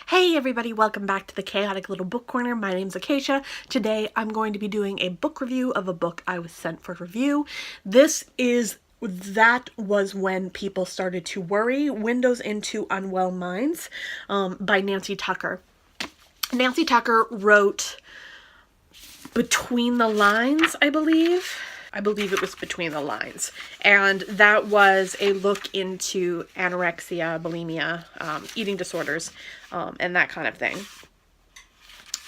Hey everybody, welcome back to the Chaotic Little Book Corner. My name's Acacia. Today I'm going to be doing a book review of a book I was sent for review. That was when people started to worry, Windows into Unwell Minds, by Nancy Tucker. Nancy Tucker wrote Between the Lines, I believe. I believe it was Between the Lines. And that was a look into anorexia, bulimia, eating disorders, and that kind of thing.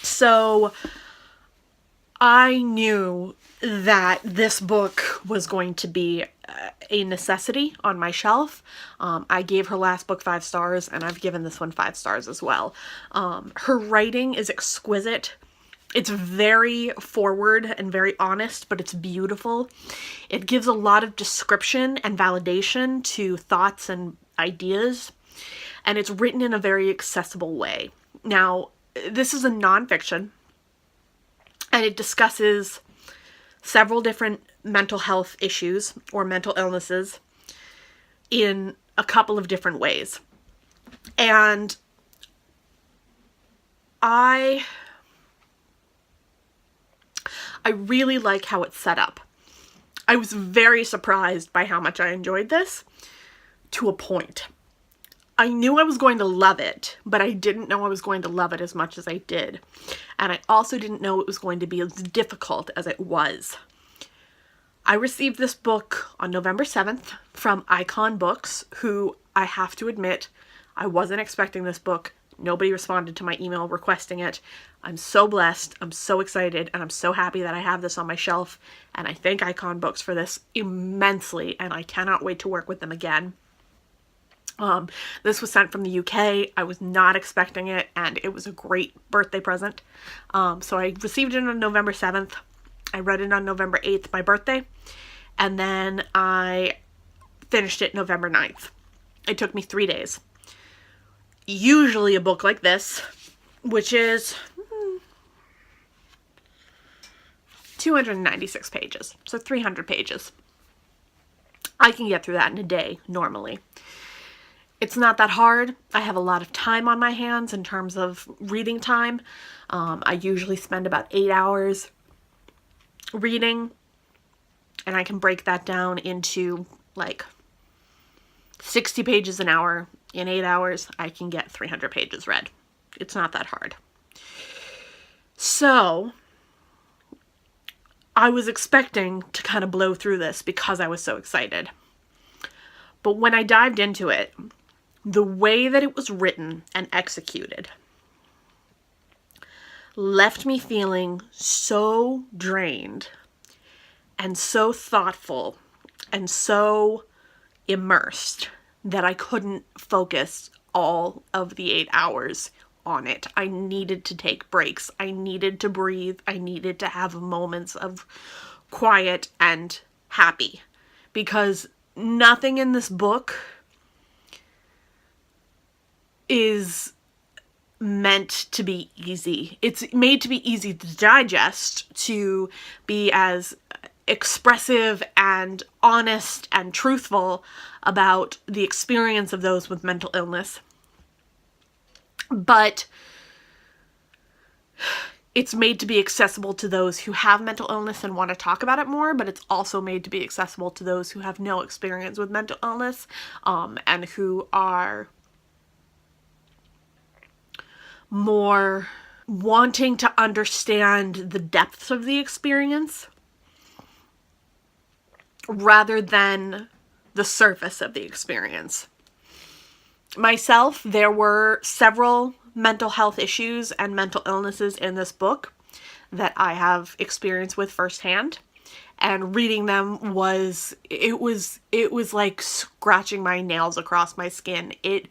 So I knew that this book was going to be a necessity on my shelf. I gave her last book 5 stars, and I've given this one 5 stars as well. Her writing is exquisite. It's very forward and very honest, but it's beautiful. It gives a lot of description and validation to thoughts and ideas, and it's written in a very accessible way. Now, this is a nonfiction, and it discusses several different mental health issues or mental illnesses in a couple of different ways. And I really like how it's set up. I was very surprised by how much I enjoyed this, to a point. I knew I was going to love it, but I didn't know I was going to love it as much as I did. And I also didn't know it was going to be as difficult as it was. I received this book on November 7th from Icon Books, who I have to admit, I wasn't expecting this book. Nobody responded to my email requesting it. I'm so blessed, I'm so excited, and I'm so happy that I have this on my shelf, and I thank Icon Books for this immensely, and I cannot wait to work with them again. This was sent from the UK. I was not expecting it, and it was a great birthday present. So I received it on November 7th. I read it on November 8th, my birthday, and then I finished it November 9th. It took me 3 days. Usually a book like this, which is 296 pages, so 300 pages. I can get through that in a day, normally. It's not that hard. I have a lot of time on my hands in terms of reading time. I usually spend about 8 hours reading, and I can break that down into like 60 pages an hour. In 8 hours, I can get 300 pages read. It's not that hard. So I was expecting to kind of blow through this because I was so excited. But when I dived into it, the way that it was written and executed left me feeling so drained and so thoughtful and so immersed that I couldn't focus all of the 8 hours on it. I needed to take breaks. I needed to breathe. I needed to have moments of quiet and happy, because nothing in this book is meant to be easy. It's made to be easy to digest, to be as expressive and honest and truthful about the experience of those with mental illness. But it's made to be accessible to those who have mental illness and want to talk about it more, but it's also made to be accessible to those who have no experience with mental illness, and who are more wanting to understand the depths of the experience rather than the surface of the experience. Myself, there were several mental health issues and mental illnesses in this book that I have experience with firsthand, and reading them was like scratching my nails across my skin. It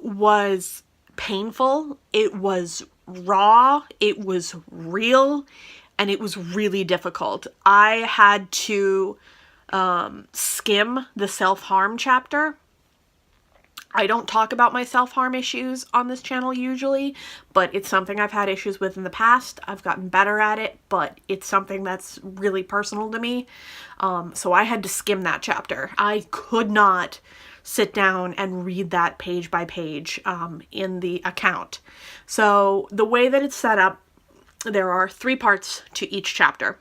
was painful, it was raw, it was real, and it was really difficult. I had to skim the self-harm chapter. I don't talk about my self-harm issues on this channel usually, but it's something I've had issues with in the past. I've gotten better at it, but it's something that's really personal to me. So I had to skim that chapter. I could not sit down and read that page by page in the account. So the way that it's set up, there are 3 parts to each chapter.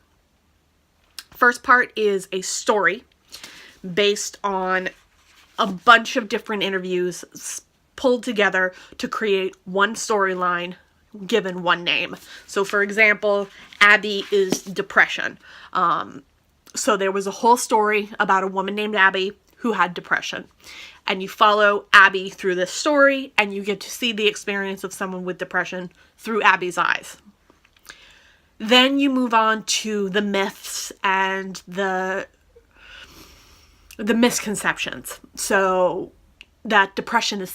First part is a story based on a bunch of different interviews pulled together to create one storyline given one name. So for example, Abby is depression. So there was a whole story about a woman named Abby who had depression. And you follow Abby through this story, and you get to see the experience of someone with depression through Abby's eyes. Then you move on to the myths and the misconceptions. So that depression is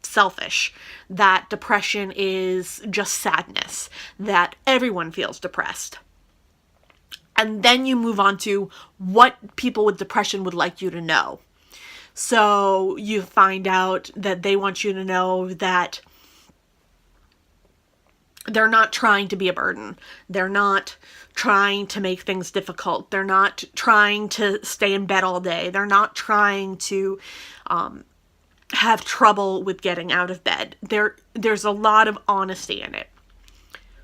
selfish, that depression is just sadness, that everyone feels depressed. And then you move on to what people with depression would like you to know. So you find out that they want you to know that they're not trying to be a burden. They're not trying to make things difficult. They're not trying to stay in bed all day. They're not trying to have trouble with getting out of bed. There's a lot of honesty in it.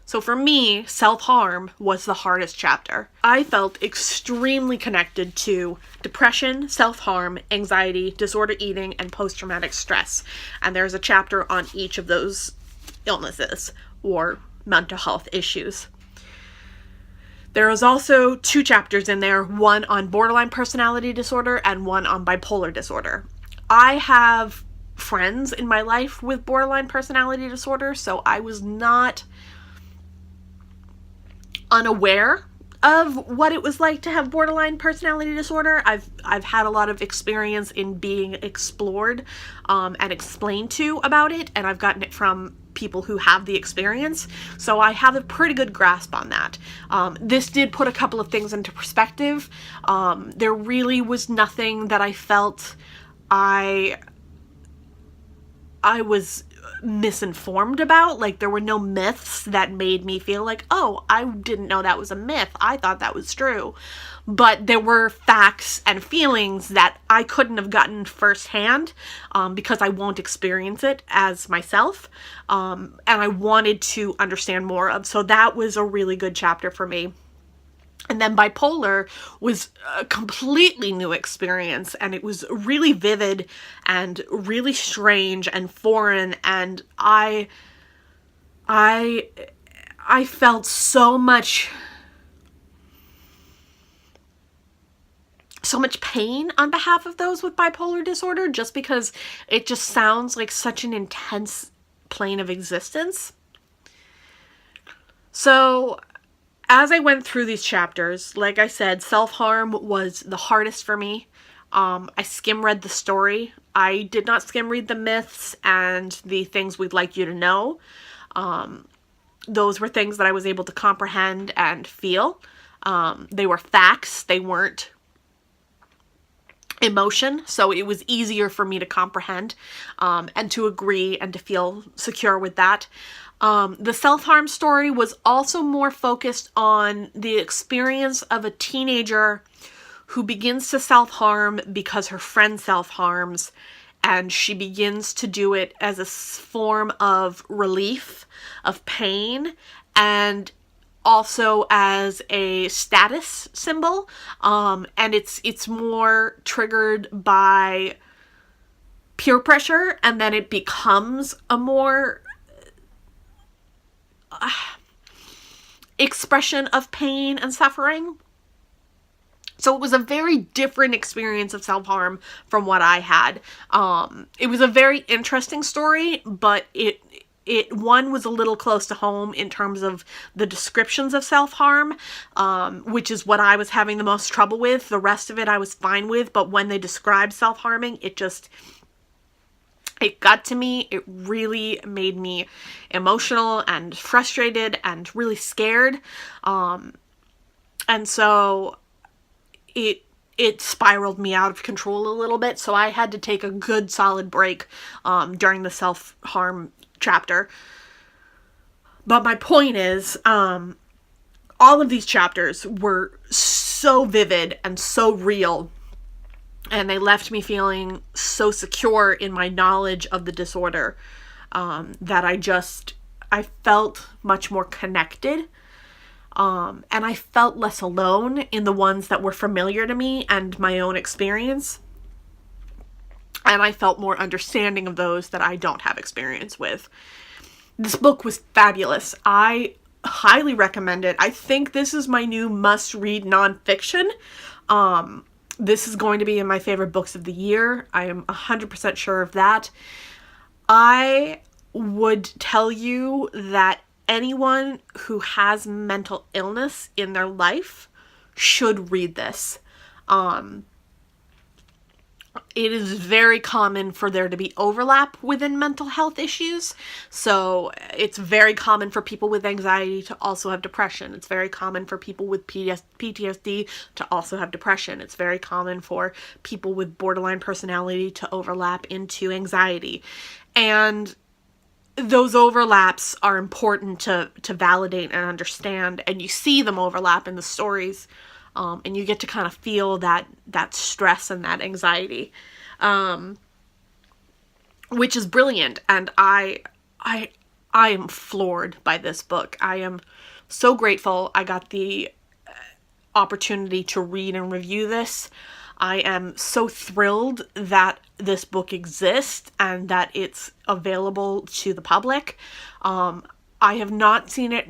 So for me, self-harm was the hardest chapter. I felt extremely connected to depression, self-harm, anxiety, disordered eating, and post-traumatic stress. And there's a chapter on each of those illnesses or mental health issues. There is also 2 chapters in there, one on borderline personality disorder and one on bipolar disorder. I have friends in my life with borderline personality disorder, so I was not unaware of what it was like to have borderline personality disorder. I've had a lot of experience in being explored and explained to about it, and I've gotten it from people who have the experience, so I have a pretty good grasp on that. This did put a couple of things into perspective. There really was nothing that I felt I was misinformed about. Like, there were no myths that made me feel like, oh, I didn't know that was a myth. I thought that was true. But there were facts and feelings that I couldn't have gotten firsthand because I won't experience it as myself. And I wanted to understand more of. So that was a really good chapter for me. And then bipolar was a completely new experience, and it was really vivid and really strange and foreign, and I felt so much pain on behalf of those with bipolar disorder, just because it just sounds like such an intense plane of existence. So as I went through these chapters, like I said, self-harm was the hardest for me. I skim read the story. I did not skim read the myths and the things we'd like you to know. Those were things that I was able to comprehend and feel. They were facts. They weren't emotion, so it was easier for me to comprehend and to agree and to feel secure with that. The self-harm story was also more focused on the experience of a teenager who begins to self-harm because her friend self-harms, and she begins to do it as a form of relief, of pain, and also as a status symbol. And it's more triggered by peer pressure, and then it becomes a more expression of pain and suffering. So it was a very different experience of self-harm from what I had. It was a very interesting story, but it one was a little close to home in terms of the descriptions of self-harm, which is what I was having the most trouble with. The rest of it I was fine with, but when they described self-harming, it got to me. It really made me emotional and frustrated and really scared. And so it spiraled me out of control a little bit. So I had to take a good solid break during the self-harm chapter. But my point is, all of these chapters were so vivid and so real And they left me feeling so secure in my knowledge of the disorder that I felt much more connected. And I felt less alone in the ones that were familiar to me and my own experience. And I felt more understanding of those that I don't have experience with. This book was fabulous. I highly recommend it. I think this is my new must-read nonfiction. This is going to be in my favorite books of the year. I am 100% sure of that. I would tell you that anyone who has mental illness in their life should read this. It is very common for there to be overlap within mental health issues. So it's very common for people with anxiety to also have depression. It's very common for people with PTSD to also have depression. It's very common for people with borderline personality to overlap into anxiety. And those overlaps are important to validate and understand. And you see them overlap in the stories. And you get to kind of feel that stress and that anxiety, which is brilliant. And I am floored by this book. I am so grateful I got the opportunity to read and review this. I am so thrilled that this book exists and that it's available to the public. I have not seen it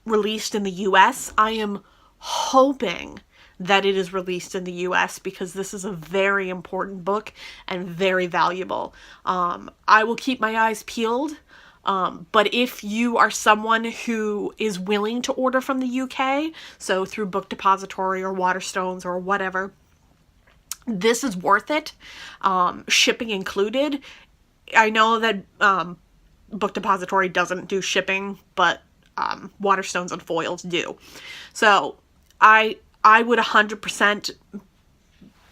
released in the US. I am hoping that it is released in the US because this is a very important book and very valuable. I will keep my eyes peeled, but if you are someone who is willing to order from the UK, so through Book Depository or Waterstones or whatever, this is worth it, shipping included. I know that Book Depository doesn't do shipping, but Waterstones and Foils do. So I would 100%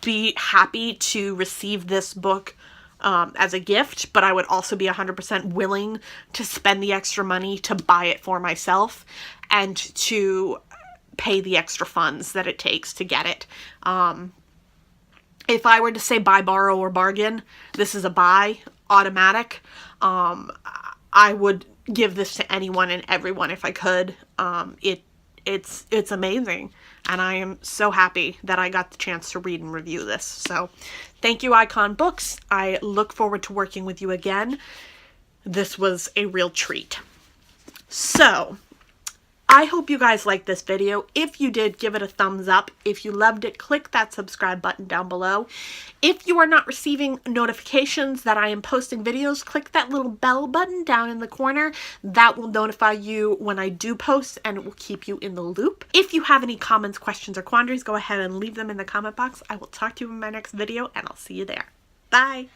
be happy to receive this book as a gift, but I would also be 100% willing to spend the extra money to buy it for myself and to pay the extra funds that it takes to get it. If I were to say buy, borrow, or bargain, this is a buy, automatic. I would give this to anyone and everyone if I could. It's amazing, and I am so happy that I got the chance to read and review this. So thank you, Icon Books. I look forward to working with you again. This was a real treat. So I hope you guys liked this video. If you did, give it a thumbs up. If you loved it, click that subscribe button down below. If you are not receiving notifications that I am posting videos, click that little bell button down in the corner. That will notify you when I do post, and it will keep you in the loop. If you have any comments, questions, or quandaries, go ahead and leave them in the comment box. I will talk to you in my next video, and I'll see you there. Bye!